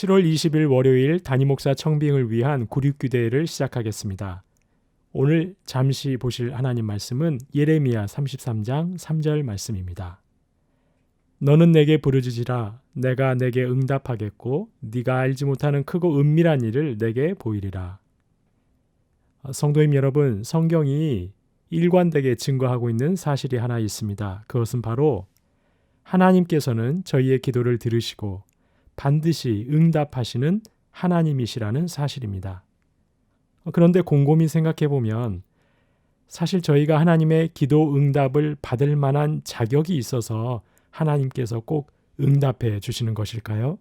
7월 20일 월요일 담임목사 청빙을 위한 구륙규대회를 시작하겠습니다. 오늘 잠시 보실 하나님 말씀은 예레미야 33장 3절 말씀입니다. 너는 내게 부르짖으라. 내가 내게 응답하겠고 네가 알지 못하는 크고 은밀한 일을 내게 보이리라. 성도님 여러분, 성경이 일관되게 증거하고 있는 사실이 하나 있습니다. 그것은 바로 하나님께서는 저희의 기도를 들으시고 반드시 응답하시는 하나님이시라는 사실입니다. 그런데 곰곰이 생각해 보면 사실 저희가 하나님의 기도 응답을 받을 만한 자격이 있어서 하나님께서 꼭 응답해 주시는 것일까요?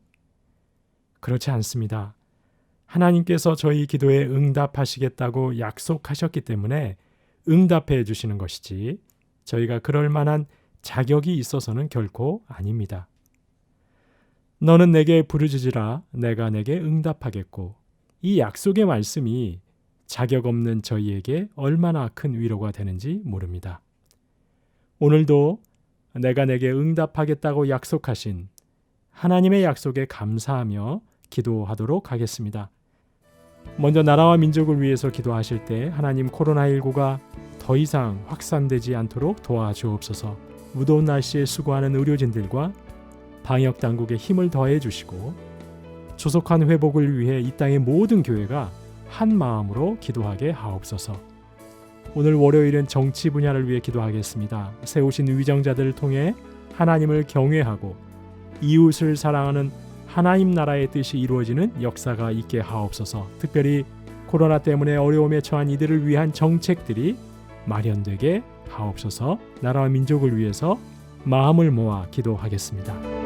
그렇지 않습니다. 하나님께서 저희 기도에 응답하시겠다고 약속하셨기 때문에 응답해 주시는 것이지 저희가 그럴 만한 자격이 있어서는 결코 아닙니다. 너는 내게 부르짖으라. 내가 내게 응답하겠고, 이 약속의 말씀이 자격 없는 저희에게 얼마나 큰 위로가 되는지 모릅니다. 오늘도 내가 내게 응답하겠다고 약속하신 하나님의 약속에 감사하며 기도하도록 하겠습니다. 먼저 나라와 민족을 위해서 기도하실 때 하나님 코로나19가 더 이상 확산되지 않도록 도와주옵소서. 무더운 날씨에 수고하는 의료진들과 방역당국에 힘을 더해 주시고 조속한 회복을 위해 이 땅의 모든 교회가 한 마음으로 기도하게 하옵소서. 오늘 월요일은 정치 분야를 위해 기도하겠습니다. 세우신 위정자들을 통해 하나님을 경외하고 이웃을 사랑하는 하나님 나라의 뜻이 이루어지는 역사가 있게 하옵소서. 특별히 코로나 때문에 어려움에 처한 이들을 위한 정책들이 마련되게 하옵소서. 나라와 민족을 위해서 마음을 모아 기도하겠습니다.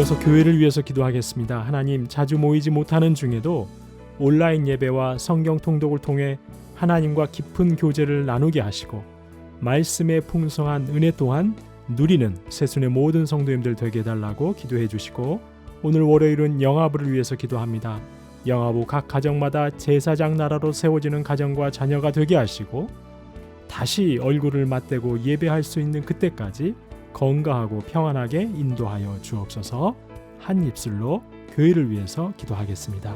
이어서 교회를 위해서 기도하겠습니다. 하나님, 자주 모이지 못하는 중에도 온라인 예배와 성경 통독을 통해 하나님과 깊은 교제를 나누게 하시고 말씀의 풍성한 은혜 또한 누리는 새순의 모든 성도님들 되게 해달라고 기도해 주시고, 오늘 월요일은 영아부를 위해서 기도합니다. 영아부 각 가정마다 제사장 나라로 세워지는 가정과 자녀가 되게 하시고 다시 얼굴을 맞대고 예배할 수 있는 그때까지 건강하고 평안하게 인도하여 주옵소서. 한 입술로 교회를 위해서 기도하겠습니다.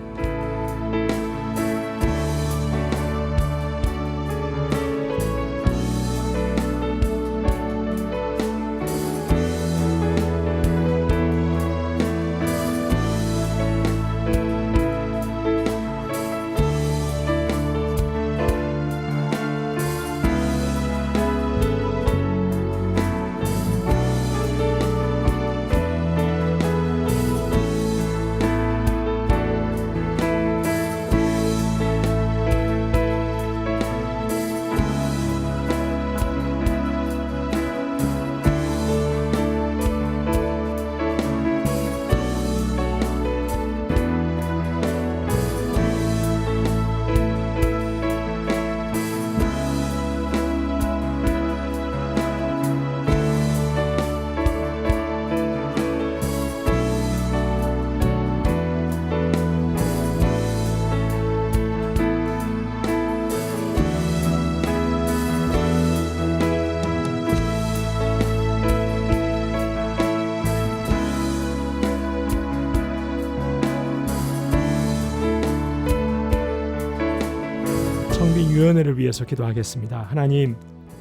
청빙위원회를 위해서 기도하겠습니다. 하나님,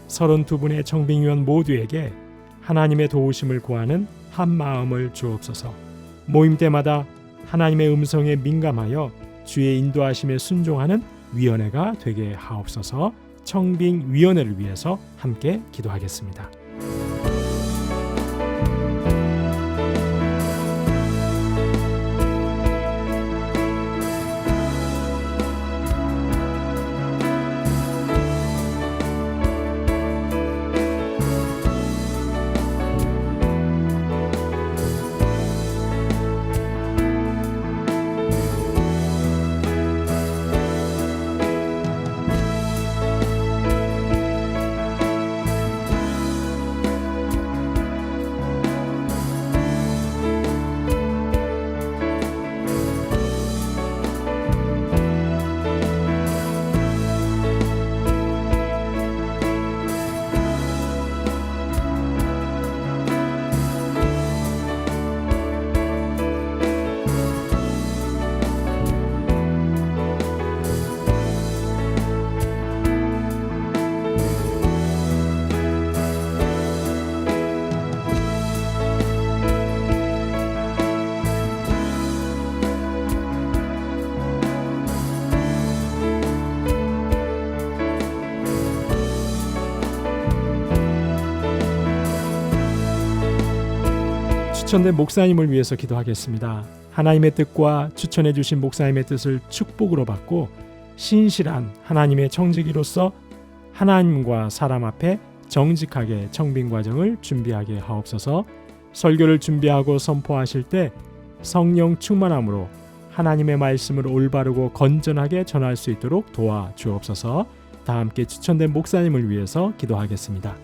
32분의 청빙위원 모두에게 하나님의 도우심을 구하는 한 마음을 주옵소서. 모임 때마다 하나님의 음성에 민감하여 주의 인도하심에 순종하는 위원회가 되게 하옵소서. 청빙위원회를 위해서 함께 기도하겠습니다. 추천된 목사님을 위해서 기도하겠습니다. 하나님의 뜻과 추천해 주신 목사님의 뜻을 축복으로 받고 신실한 하나님의 청지기로서 하나님과 사람 앞에 정직하게 청빙 과정을 준비하게 하옵소서. 설교를 준비하고 선포하실 때 성령 충만함으로 하나님의 말씀을 올바르고 건전하게 전할 수 있도록 도와주옵소서. 다 함께 추천된 목사님을 위해서 기도하겠습니다.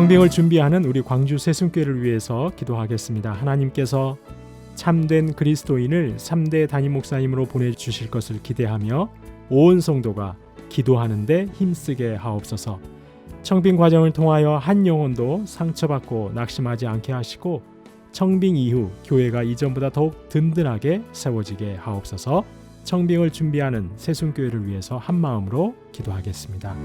청빙을 준비하는 우리 광주 세순교회를 위해서 기도하겠습니다. 하나님께서 참된 그리스도인을 3대 담임 목사님으로 보내주실 것을 기대하며 온 성도가 기도하는데 힘쓰게 하옵소서. 청빙 과정을 통하여 한 영혼도 상처받고 낙심하지 않게 하시고 청빙 이후 교회가 이전보다 더욱 든든하게 세워지게 하옵소서. 청빙을 준비하는 세순교회를 위해서 한 마음으로 기도하겠습니다.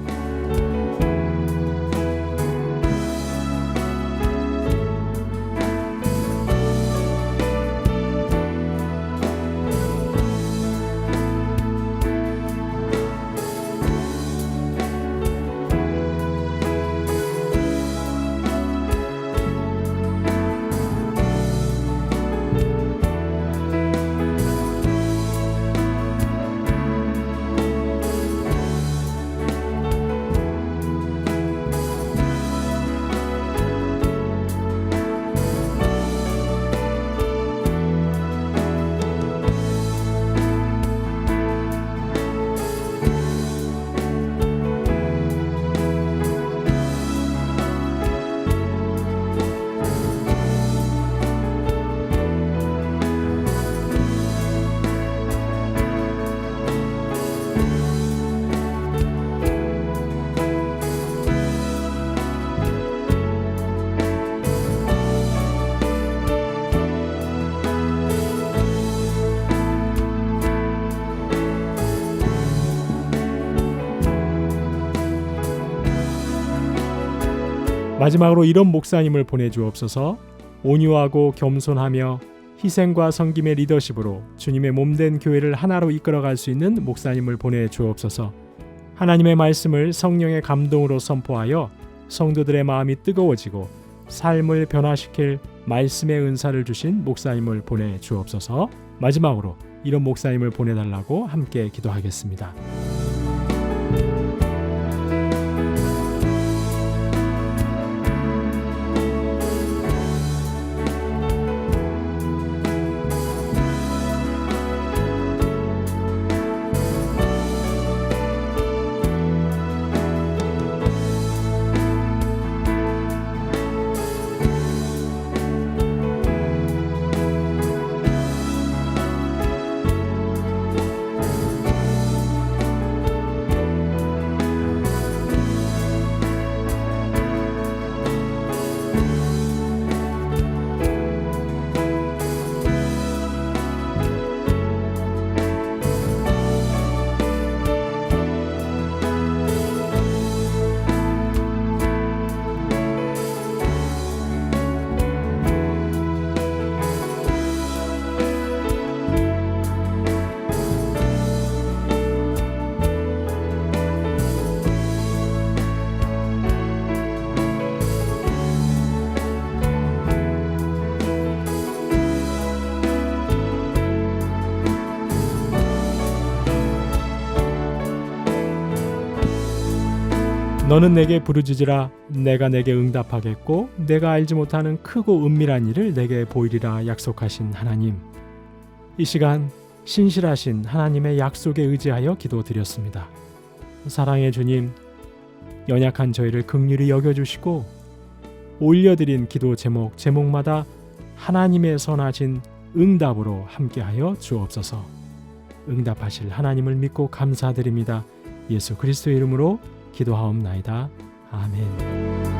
마지막으로 이런 목사님을 보내주옵소서. 온유하고 겸손하며 희생과 섬김의 리더십으로 주님의 몸된 교회를 하나로 이끌어갈 수 있는 목사님을 보내주옵소서. 하나님의 말씀을 성령의 감동으로 선포하여 성도들의 마음이 뜨거워지고 삶을 변화시킬 말씀의 은사를 주신 목사님을 보내주옵소서. 마지막으로 이런 목사님을 보내달라고 함께 기도하겠습니다. 너는 내게 부르짖으라. 내가 내게 응답하겠고 내가 알지 못하는 크고 은밀한 일을 내게 보이리라 약속하신 하나님, 이 시간 신실하신 하나님의 약속에 의지하여 기도드렸습니다. 사랑의 주님, 연약한 저희를 긍휼히 여겨주시고 올려드린 기도 제목마다 하나님의 선하신 응답으로 함께하여 주옵소서. 응답하실 하나님을 믿고 감사드립니다. 예수 그리스도의 이름으로 기도하옵나이다. 아멘.